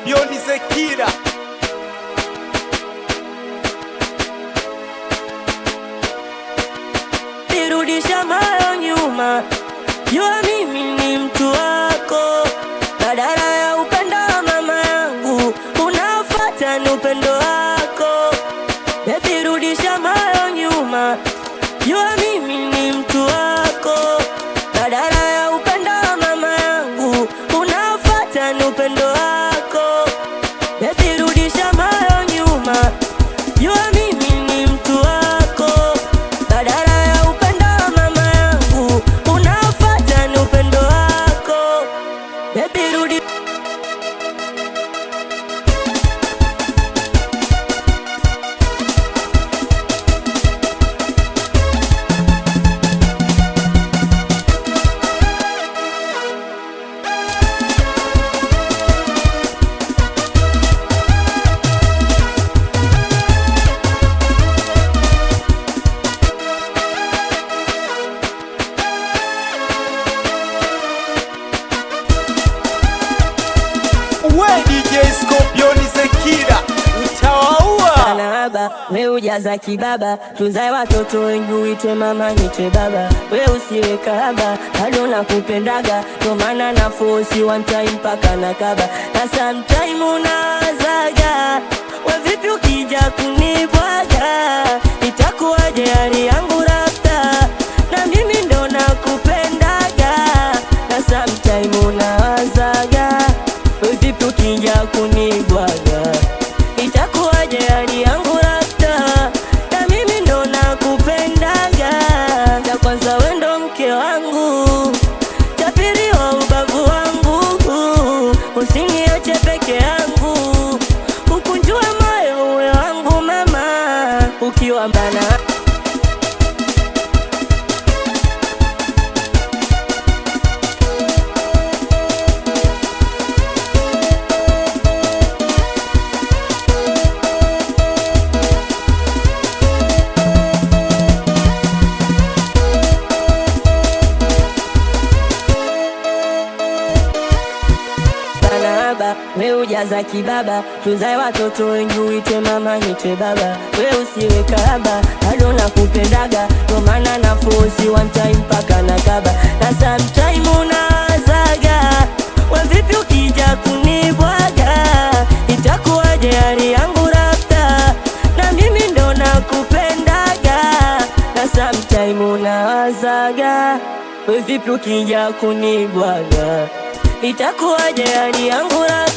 Scorpion Zekira. Nirudisha moyo nyuma, jua mimi ni mtu wako. Badala ya upendo wa mama yangu, unafuata ni upendo wako. Baby, rudisha moyo nyuma, jua mimi ni mtu wako. Badala ya upendo wa mama yangu, unafuata ni upendo wako. Baby, rudisha moyo nyuma, jua mimi ni mtu wako. Badala ya upendo wa mama yangu, unafuata ni upendo wako. Baby, rudi We DJ Scorpion Zekira, utawaua. Baba, we ujaza kibaba, tuzae watoto wengi, uitwe mama nitwe baba. We usiwe kahaba, bado nakupendaga, ndo maana na force one time mpaka na kaba. Na sometime unazaga, we vipi ukija kunibwaga, itakuwaje hali yangu rafta, na mimi ndo nakupendaga. Na sometime unazaga, we vipi ukija kunibwaga, itakuwaje hali yangu rafta, na mimi ndo nakupendaga. Cha kwanza we ndo mke wangu, cha pili wa ubavu wangu, usiniache peke yangu, ukunjue moyo uwe wangu mama, ukiwa mbana we ujaza kibaba, tuzae watoto wengi, uitwe mama nitwe baba. We usiwe kahaba, bado nakupendaga, ndo maana na force one time mpaka na kaba. Na sometime unazaga, we vipi ukija kunibwaga, itakuwaje hali yangu rafta, na mimi ndo nakupendaga. Na sometime unazaga, we vipi ukija kunibwaga, itakuwaje hali yangu rafta,